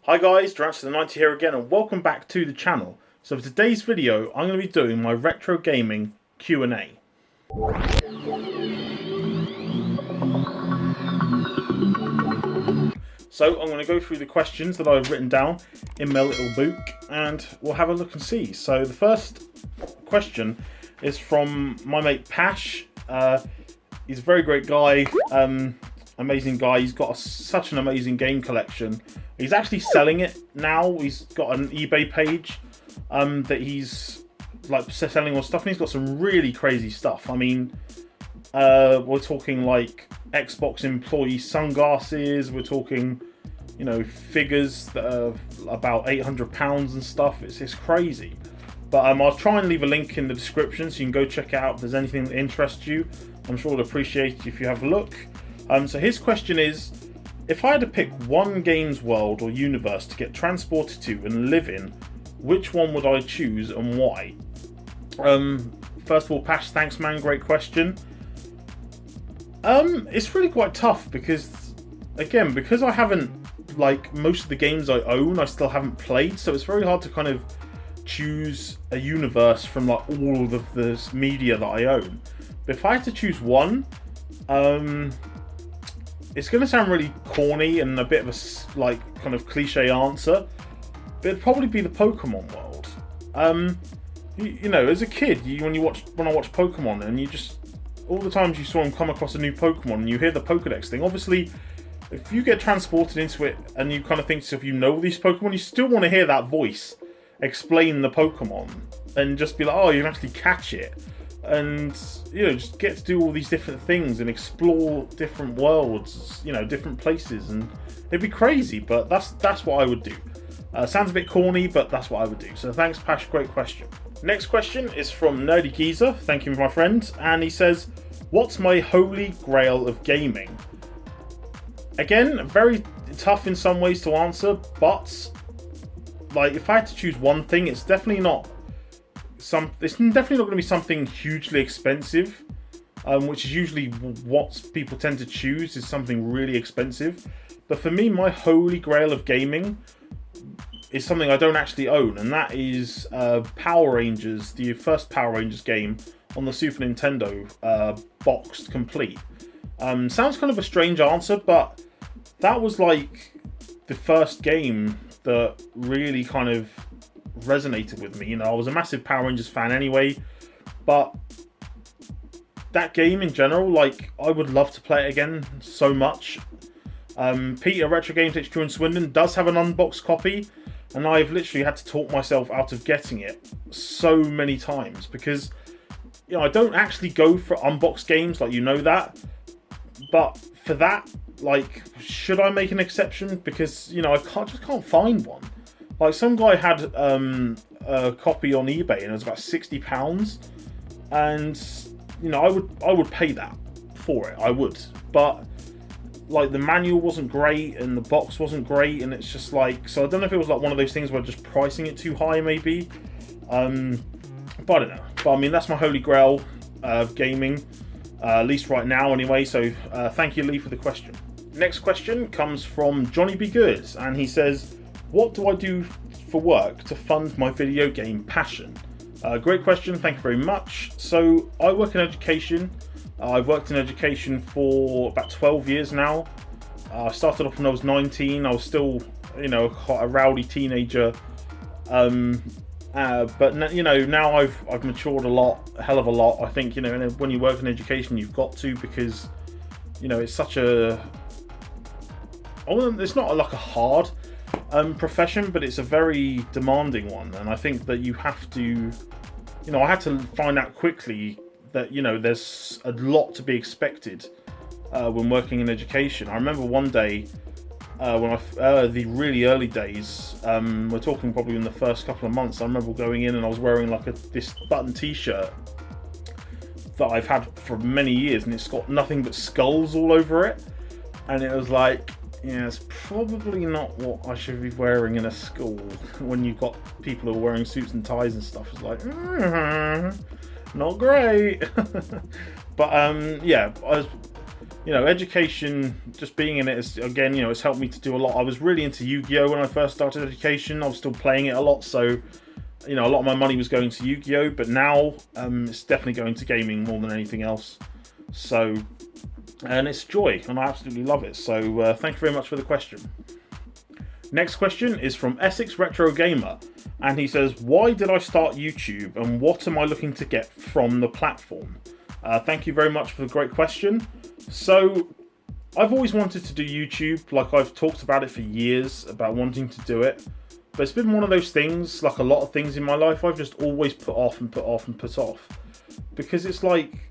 Hi guys, Durrantula90's here again and welcome back to the channel. So for today's video I'm going to be doing my retro gaming Q&A. So I'm going to go through the questions that I've written down in my little book and we'll have a look and see. So the first question is from my mate Pash. He's a very great guy, amazing guy. He's got such an amazing game collection. He's actually selling it now. He's got an eBay page that he's like selling all stuff, and he's got some really crazy stuff. I mean, we're talking like Xbox employee sunglasses. We're talking, you know, figures that are about £800 and stuff. It's crazy. But I'll try and leave a link in the description so you can go check it out if there's anything that interests you. I'm sure I'd appreciate it if you have a look. So his question is, if I had to pick one games world or universe to get transported to and live in, which one would I choose and why? First of all, Pash, thanks man, great question. It's really quite tough because, again, because I haven't, like, most of the games I own, I still haven't played, so it's very hard to kind of choose a universe from like all of the media that I own. But if I had to choose one, it's going to sound really corny and a bit of a like kind of cliche answer, but it'd probably be the Pokemon world. You know, as a kid, when I watch Pokemon, and you just all the times you saw him come across a new Pokemon, and you hear the Pokedex thing. Obviously, if you get transported into it and you kind of think to yourself, you know these Pokemon, you still want to hear that voice explain the Pokemon and just be like, oh, you can actually catch it. And, you know, just get to do all these different things and explore different worlds, you know, different places, and it'd be crazy, but that's what I would do. Sounds a bit corny, but that's what I would do. So thanks, Pash, great question. Next question is from Nerdy Geezer, thank you my friend, and he says, what's my holy grail of gaming? Again, very tough in some ways to answer, but like if I had to choose one thing, it's definitely not going to be something hugely expensive, which is usually what people tend to choose, is something really expensive. But for me, my holy grail of gaming is something I don't actually own, and that is Power Rangers, the first Power Rangers game on the Super Nintendo, boxed complete. Sounds kind of a strange answer, but that was like the first game that really kind of resonated with me. You know, I was a massive Power Rangers fan anyway, but that game in general, like, I would love to play it again so much. Peter Retro Games HQ in Swindon does have an unboxed copy, and I've literally had to talk myself out of getting it so many times because, you know, I don't actually go for unboxed games, like, you know that, but for that, like, should I make an exception? Because, you know, I just can't find one. Like, some guy had a copy on eBay and it was about £60, and, you know, I would pay that for it. I would, but like the manual wasn't great and the box wasn't great, and it's just like, so I don't know if it was like one of those things where just pricing it too high maybe. But I don't know. But I mean, that's my holy grail of gaming, at least right now anyway. So thank you, Lee, for the question. Next question comes from Johnny Be Good, and he says, what do I do for work to fund my video game passion? Great question, thank you very much. So I work in education. I've worked in education for about 12 years now. I started off when I was 19. I was still, you know, quite a rowdy teenager. But you know, now I've matured a hell of a lot. I think, you know, when you work in education, you've got to, because, you know, it's such a, it's not like a hard profession, but it's a very demanding one, and I think that you have to, you know, I had to find out quickly that, you know, there's a lot to be expected when working in education. I remember one day when the really early days, we're talking probably in the first couple of months, I remember going in and I was wearing like this button t-shirt that I've had for many years, and it's got nothing but skulls all over it, and it was like, yeah, it's probably not what I should be wearing in a school when you've got people who are wearing suits and ties and stuff. It's like, not great. But yeah, you know, education, just being in it is, again, you know, it's helped me to do a lot. I was really into Yu-Gi-Oh when I first started education. I was still playing it a lot, so, you know, a lot of my money was going to Yu-Gi-Oh, but now it's definitely going to gaming more than anything else. So, and it's joy, and I absolutely love it. So thank you very much for the question. Next question is from Essex Retro Gamer, and he says, why did I start YouTube, and what am I looking to get from the platform? Thank you very much for the great question. So, I've always wanted to do YouTube, like I've talked about it for years, about wanting to do it. But it's been one of those things, like a lot of things in my life, I've just always put off and put off and put off. Because it's like,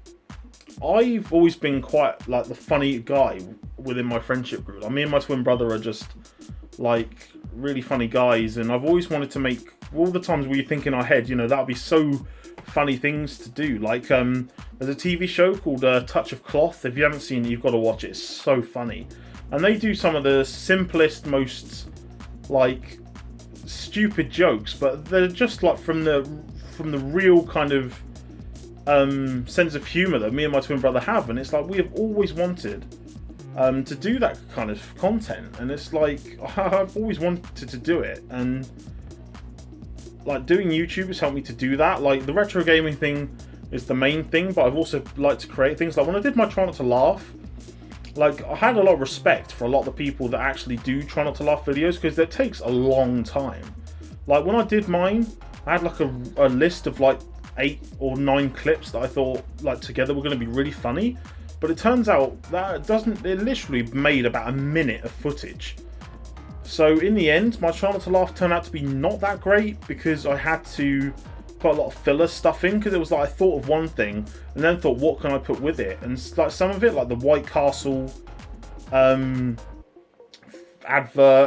I've always been quite like the funny guy within my friendship group. Like, me and my twin brother are just like really funny guys, and I've always wanted to make, all the times we think in our head, you know, that would be so funny things to do. Like, there's a TV show called Touch of Cloth. If you haven't seen it, you've got to watch it. It's so funny. And they do some of the simplest, most, like, stupid jokes, but they're just, like, from the real kind of sense of humour that me and my twin brother have. And it's like, we have always wanted to do that kind of content. And it's like, I've always wanted to do it. And like, doing YouTube has helped me to do that. Like, the retro gaming thing is the main thing, but I've also liked to create things. Like, when I did my Try Not to Laugh, like, I had a lot of respect for a lot of the people that actually do Try Not to Laugh videos, because it takes a long time. Like, when I did mine, I had like a list of like 8 or 9 clips that I thought, like, together were going to be really funny. But it turns out that it literally made about a minute of footage. So in the end, my Try Not to Laugh turned out to be not that great, because I had to put a lot of filler stuff in, because it was like I thought of one thing and then thought, what can I put with it? And like some of it, like the White Castle advert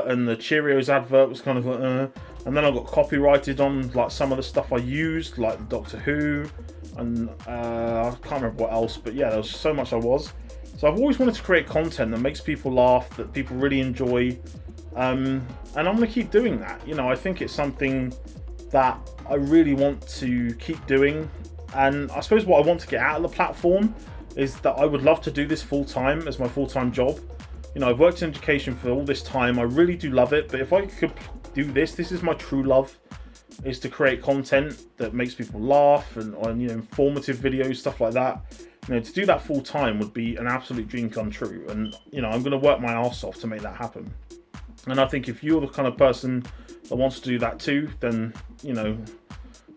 and the Cheerios advert was kind of like, and then I got copyrighted on like some of the stuff I used, like the Doctor Who, and I can't remember what else, but yeah, there was so much I was. So I've always wanted to create content that makes people laugh, that people really enjoy. And I'm going to keep doing that. You know, I think it's something that I really want to keep doing. And I suppose what I want to get out of the platform is that I would love to do this full time as my full-time job. You know, I've worked in education for all this time. I really do love it. But if I could do this is my true love, is to create content that makes people laugh and you know, informative videos, stuff like that. You know, to do that full time would be an absolute dream come true. And, you know, I'm going to work my arse off to make that happen. And I think if you're the kind of person that wants to do that too, then, you know,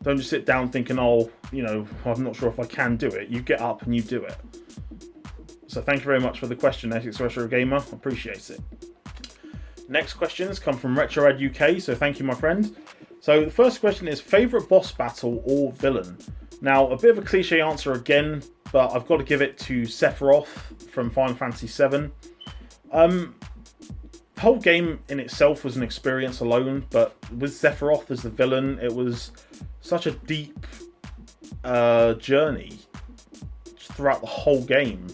don't just sit down thinking, oh, you know, I'm not sure if I can do it. You get up and you do it. So thank you very much for the question, Essex Retro Gamer. I appreciate it. Next questions come from RetroadUK, so thank you, my friend. So the first question is, favourite boss battle or villain? Now, a bit of a cliche answer again, but I've got to give it to Sephiroth from Final Fantasy VII. The whole game in itself was an experience alone, but with Sephiroth as the villain, it was such a deep journey throughout the whole game.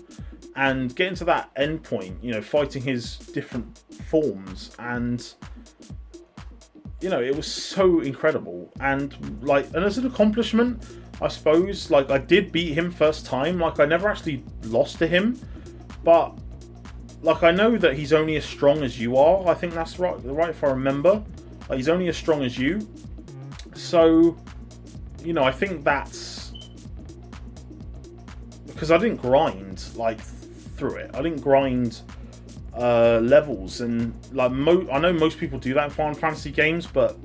And getting to that end point, you know, fighting his different forms, and, you know, it was so incredible. And, like, and as an accomplishment, I suppose, like, I did beat him first time. Like, I never actually lost to him, but, like, I know that he's only as strong as you are. I think that's right if I remember. Like, he's only as strong as you. So, you know, I think that's because I didn't grind, like, through it. I didn't grind levels, and like I know most people do that in Final Fantasy games, but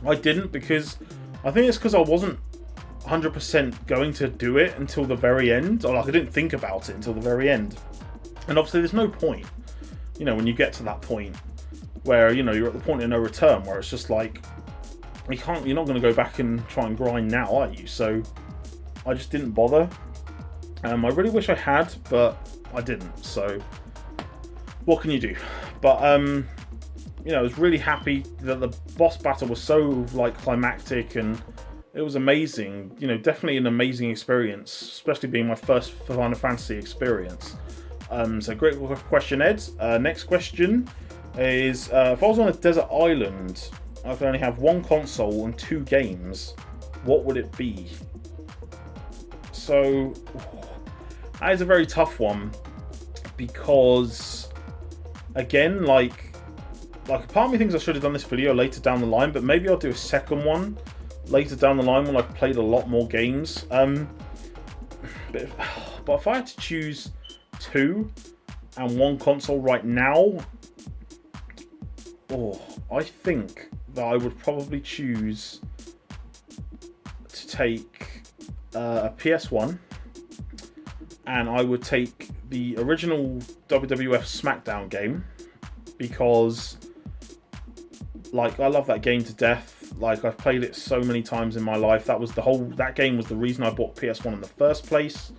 I didn't, because I think it's because I wasn't 100% going to do it until the very end, or like I didn't think about it until the very end. And obviously there's no point, you know, when you get to that point where, you know, you're at the point of no return, where it's just like you're not going to go back and try and grind now, are you? So I just didn't bother. I really wish I had, but I didn't, so what can you do? But you know, I was really happy that the boss battle was so, like, climactic, and it was amazing. You know, definitely an amazing experience, especially being my first Final Fantasy experience. So great question, Ed. Next question is, if I was on a desert island, I could only have one console and 2 games, what would it be? So that is a very tough one, because, again, like part of me thinks I should have done this video later down the line, but maybe I'll do a second one later down the line when I've played a lot more games. But if I had to choose 2 and 1 console right now, I think that I would probably choose to take a PS1, and I would take the original WWF SmackDown game, because like, I love that game to death. Like, I've played it so many times in my life. That game was the reason I bought PS1 in the first place.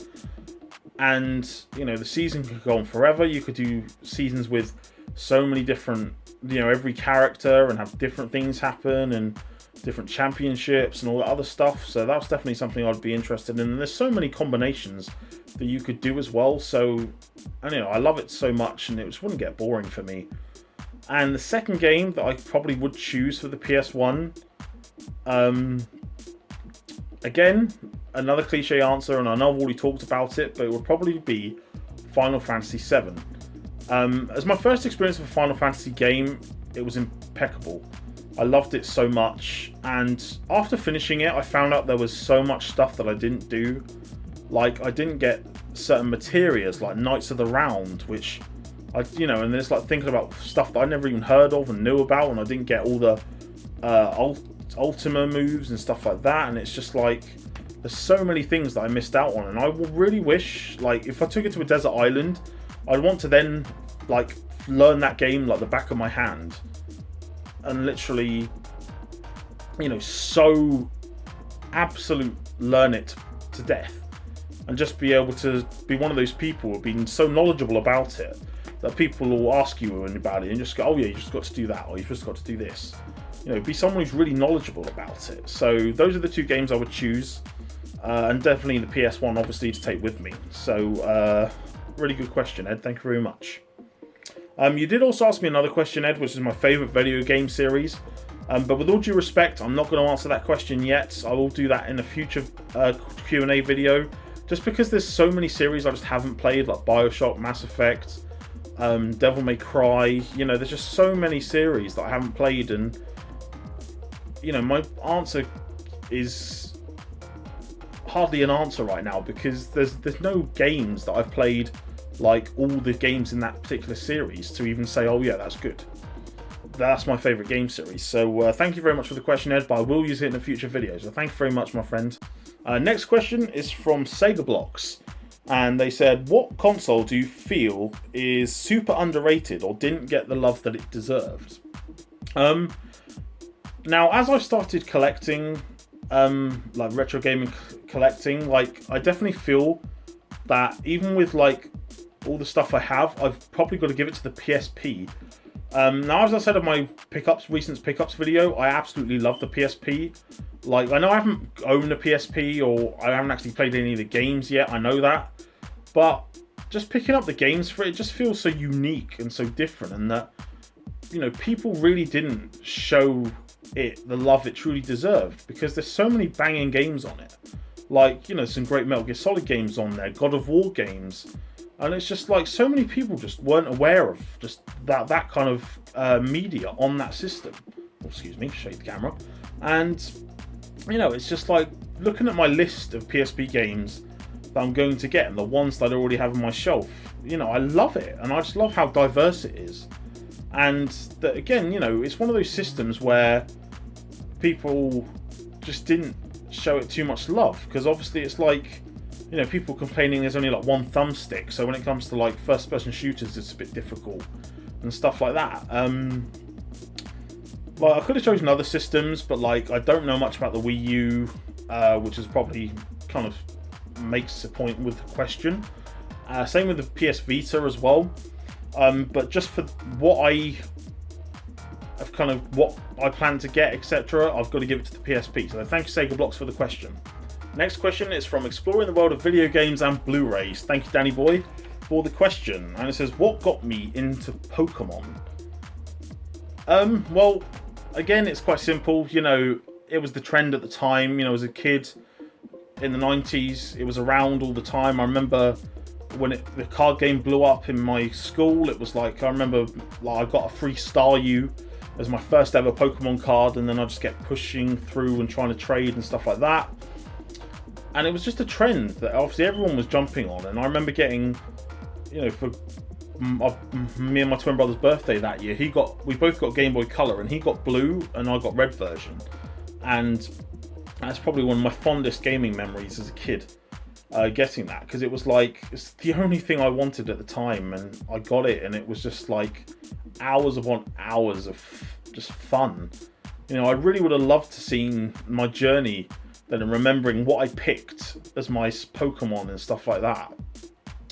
And, you know, the season could go on forever. You could do seasons with so many different, you know, every character, and have different things happen, and different championships and all that other stuff. So that's definitely something I'd be interested in. And there's so many combinations that you could do as well. So, and, you know, I love it so much, and it just wouldn't get boring for me. And the second game that I probably would choose for the PS1, again, another cliche answer, and I know I've already talked about it, but it would probably be Final Fantasy VII. As my first experience of a Final Fantasy game, it was impeccable. I loved it so much, and after finishing it, I found out there was so much stuff that I didn't do. Like, I didn't get certain materias, like Knights of the Round, which and it's like thinking about stuff that I never even heard of and knew about, and I didn't get all the Ultima moves and stuff like that, and it's just like, there's so many things that I missed out on, and I really wish, like, if I took it to a desert island, I'd want to then, like, learn that game like the back of my hand, and literally, you know, so absolute learn it to death, and just be able to be one of those people who've been so knowledgeable about it that people will ask you about it and just go, oh yeah, you just got to do that, or you've just got to do this. You know, be someone who's really knowledgeable about it. So those are the 2 games I would choose, and definitely the PS1, obviously, to take with me. So really good question, Ed. Thank you very much. You did also ask me another question, Ed, which is my favourite video game series. But with all due respect, I'm not going to answer that question yet. I will do that in a future Q&A video, just because there's so many series I just haven't played, like Bioshock, Mass Effect, Devil May Cry. You know, there's just so many series that I haven't played, and, you know, my answer is hardly an answer right now, because there's no games that I've played like all the games in that particular series to even say, oh yeah, that's good. That's my favourite game series. So thank you very much for the question, Ed, but I will use it in a future video. So thank you very much, my friend. Next question is from Sega Blocks, and they said, what console do you feel is super underrated or didn't get the love that it deserved? Now, as I've started collecting, like retro gaming collecting, like, I definitely feel that even with like all the stuff I have, I've probably got to give it to the PSP. Now, as I said in my recent pickups video, I absolutely love the PSP. Like, I know I haven't owned a PSP, or I haven't actually played any of the games yet, I know that. But just picking up the games for it just feels so unique and so different, and that, you know, people really didn't show it the love it truly deserved, because there's so many banging games on it. Like, you know, some great Metal Gear Solid games on there, God of War games. And it's just like, so many people just weren't aware of just that kind of media on that system. Oh, excuse me, shake the camera. And, you know, it's just like, looking at my list of PSP games that I'm going to get, and the ones that I already have on my shelf, you know, I love it. And I just love how diverse it is. And that, again, you know, it's one of those systems where people just didn't show it too much love, because obviously it's like, you know, people complaining there's only like one thumbstick, so when it comes to like first person shooters it's a bit difficult and stuff like that. Like, I could have chosen other systems, but like, I don't know much about the Wii U, which is probably kind of makes a point with the question. Same with the PS Vita as well. But just for what I plan to get, etc., I've got to give it to the PSP. So thank you, Sega Blocks, for the question. Next question is from Exploring the World of Video Games and Blu-rays. Thank you, Danny Boy, for the question. And it says, what got me into Pokemon? Well, again, it's quite simple. You know, it was the trend at the time. You know, as a kid in the 90s, it was around all the time. I remember when the card game blew up in my school, it was like, I remember like, I got a free Staryu as my first ever Pokemon card, and then I just kept pushing through and trying to trade and stuff like that. And it was just a trend that obviously everyone was jumping on. And I remember getting, you know, for me and my twin brother's birthday that year, we both got Game Boy Color, and he got blue and I got red version. And that's probably one of my fondest gaming memories as a kid, getting that, because it was like, it's the only thing I wanted at the time, and I got it, and it was just like hours upon hours of just fun. You know, I really would have loved to seen my journey then, and remembering what I picked as my Pokemon and stuff like that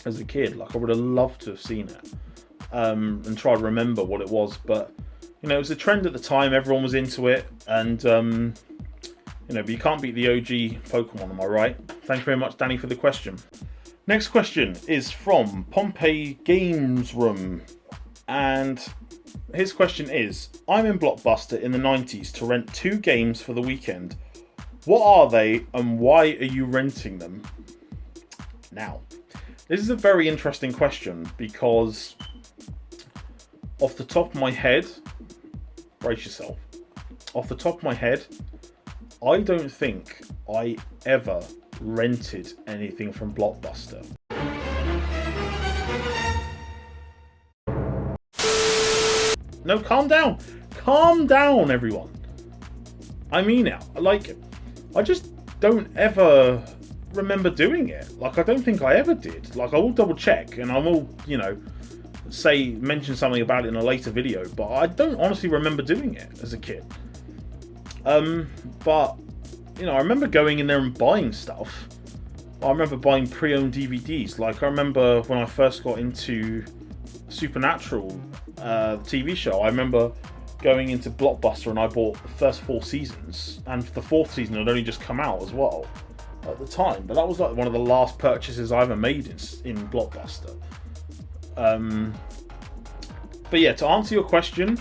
as a kid. Like, I would have loved to have seen it, and try to remember what it was. But you know, it was a trend at the time, everyone was into it, and you know, but you can't beat the OG Pokemon, am I right? Thank you very much, Danny, for the question. Next question is from Pompey Games Room, and his question is, I'm in Blockbuster in the 90s to rent 2 games for the weekend. What are they, and why are you renting them? Now, this is a very interesting question, because off the top of my head, brace yourself, off the top of my head, I don't think I ever rented anything from Blockbuster. No, calm down. Calm down, everyone. I mean it. Like, I just don't ever remember doing it. Like, I don't think I ever did. Like, I will double check, and I will, you know, mention something about it in a later video, but I don't honestly remember doing it as a kid. But, you know, I remember going in there and buying stuff. I remember buying pre-owned DVDs. Like, I remember when I first got into Supernatural, TV show, I remember going into Blockbuster and I bought the first 4 seasons, and the 4th season had only just come out as well at the time. But that was like one of the last purchases I ever made in Blockbuster. But yeah, to answer your question,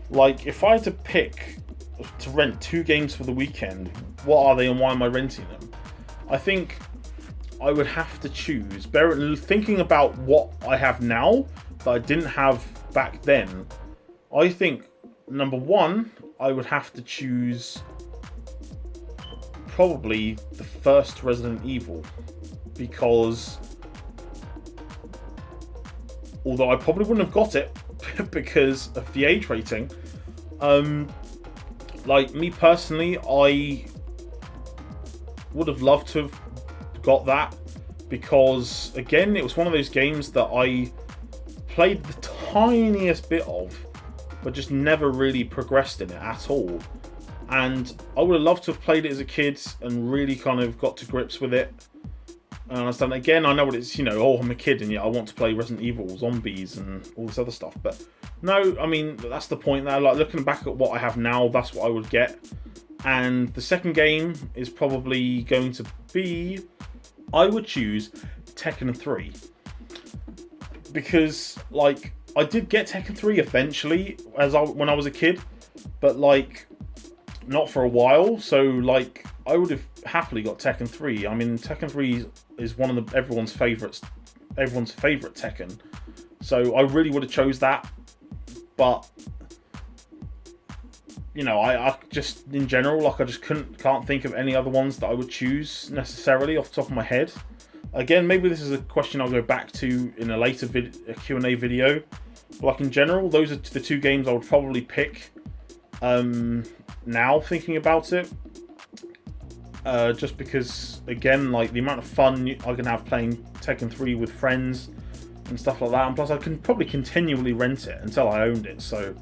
like, if I had to pick to rent 2 games for the weekend, what are they and why am I renting them? I think I would have to choose, thinking about what I have now that I didn't have back then. I think number 1, I would have to choose probably the first Resident Evil, because although I probably wouldn't have got it because of the age rating, like, me personally, I would have loved to have got that, because again, it was one of those games that I played the tiniest bit of, but just never really progressed in it at all. And I would have loved to have played it as a kid and really kind of got to grips with it. And I understand, again, I know what it's, you know, oh, I'm a kid and yet I want to play Resident Evil, zombies and all this other stuff. But no, I mean, that's the point there. Like, looking back at what I have now, that's what I would get. And the second game is probably going to be, I would choose Tekken 3. Because, like, I did get Tekken 3 eventually when I was a kid, but, like, not for a while. So, like, I would have happily got Tekken 3. I mean, Tekken 3 is one of everyone's favourite Tekken. So I really would have chose that. But, you know, I just, in general, like, I just can't think of any other ones that I would choose necessarily off the top of my head. Again, maybe this is a question I'll go back to in a later Q&A video. But, like, in general, those are the 2 games I would probably pick now, thinking about it. Just because, again, like, the amount of fun I can have playing Tekken 3 with friends and stuff like that, and plus I can probably continually rent it until I owned it. So,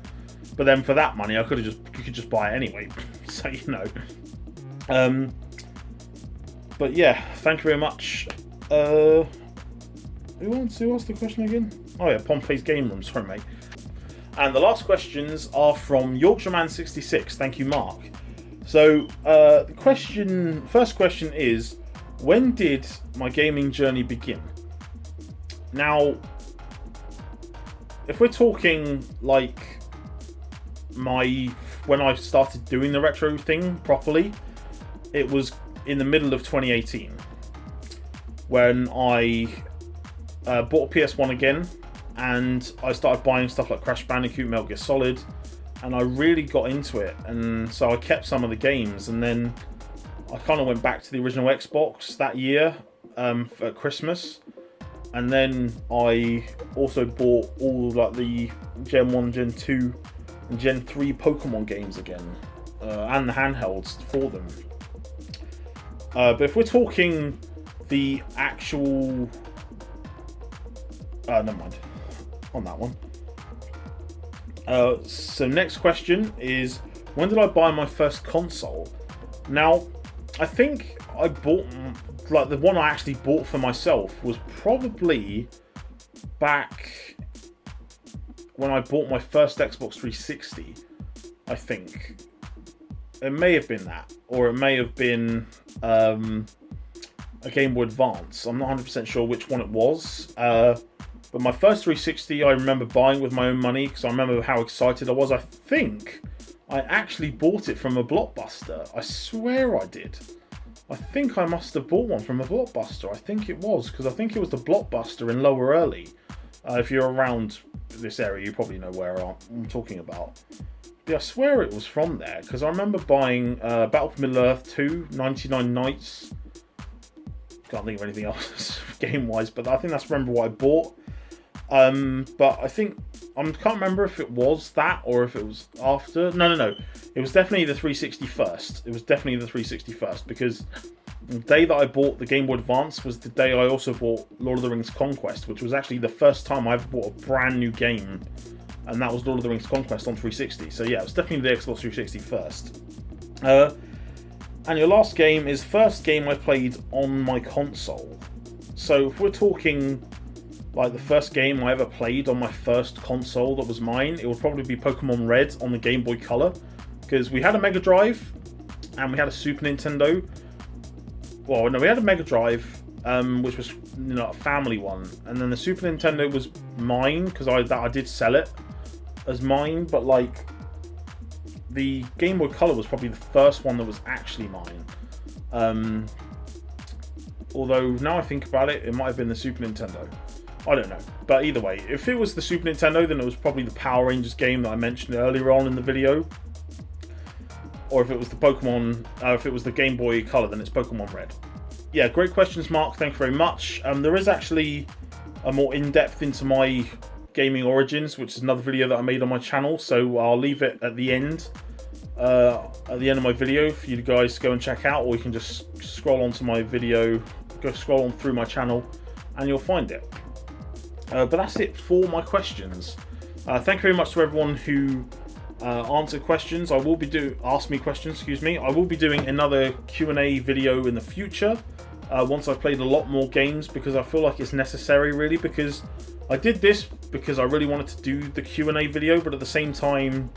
but then for that money, you could just buy it anyway. So, you know. But yeah, thank you very much. Who asked the question again? Oh yeah, Pompey's Game Room. Sorry, mate. And the last questions are from Yorkshireman66. Thank you, Mark. So, the first question is, when did my gaming journey begin? Now, if we're talking, like, when I started doing the retro thing properly, it was in the middle of 2018, when I bought a PS1 again, and I started buying stuff like Crash Bandicoot, Metal Gear Solid, and I really got into it, and so I kept some of the games, and then I kind of went back to the original Xbox that year for Christmas, and then I also bought all like the Gen 1, Gen 2, and Gen 3 Pokemon games again, and the handhelds for them. But if we're talking the actual... never mind on that one. So next question is, when did I buy my first console? Now, I think I bought, like the one I actually bought for myself was probably back when I bought my first Xbox 360, I think. It may have been that, or it may have been a Game Boy Advance. I'm not 100% sure which one it was. But my first 360 I remember buying with my own money because I remember how excited I was. I think I actually bought it from a Blockbuster. I swear I did. I think I must have bought one from a Blockbuster. I think it was, because I think it was the Blockbuster in Lower Early. If you're around this area, you probably know where I'm talking about. But I swear it was from there, because I remember buying Battle for Middle-earth 2, 99 Nights. Can't think of anything else game-wise, but I think that's remember what I bought. But I think I can't remember if it was that or if it was after. No. It was definitely the 360 first. It was definitely the 360 first, because the day that I bought the Game Boy Advance was the day I also bought Lord of the Rings Conquest, which was actually the first time I ever bought a brand new game, and that was Lord of the Rings Conquest on 360. So yeah, it was definitely the Xbox 360 first. And your last game is first game I played on my console. So if we're talking like the first game I ever played on my first console that was mine, it would probably be Pokemon Red on the Game Boy Color, because we had a Mega Drive and we had a Super Nintendo. Well, no, we had a Mega Drive, which was a family one, and then the Super Nintendo was mine because I did sell it as mine, but like the Game Boy Color was probably the first one that was actually mine. Although now I think about it, it might have been the Super Nintendo. I don't know. But either way, if it was the Super Nintendo, then it was probably the Power Rangers game that I mentioned earlier on in the video. Or if it was the Pokemon, if it was the Game Boy Color, then it's Pokemon Red. Yeah, great questions, Mark. Thank you very much. There is actually a more in-depth into my gaming origins, which is another video that I made on my channel. So I'll leave it at the end of my video for you guys to go and check out, or you can just scroll onto my video, scroll on through my channel, and you'll find it. But that's it for my questions. Thank you very much to everyone who answered questions. Asked me questions, excuse me. I will be doing another Q&A video in the future once I've played a lot more games, because I feel like it's necessary, really, because I did this because I really wanted to do the Q&A video, but at the same time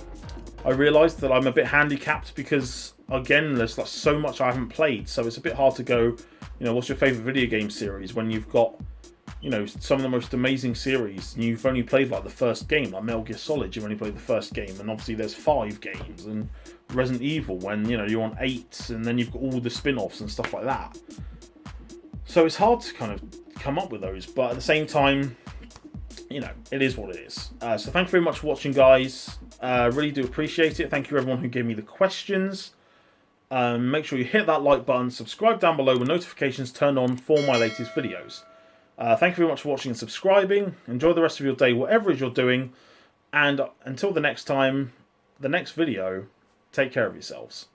I realised that I'm a bit handicapped because, again, there's like so much I haven't played, so it's a bit hard to go, what's your favourite video game series when you've got some of the most amazing series, and you've only played like the first game, like Metal Gear Solid, you've only played the first game, and obviously there's 5 games, and Resident Evil, when you're on 8, and then you've got all the spin-offs and stuff like that. So it's hard to kind of come up with those, but at the same time, it is what it is. So thank you very much for watching, guys. Really do appreciate it. Thank you everyone who gave me the questions. Make sure you hit that like button, subscribe down below with notifications turned on for my latest videos. Thank you very much for watching and subscribing. Enjoy the rest of your day, whatever it is you're doing. And until the next time, the next video, take care of yourselves.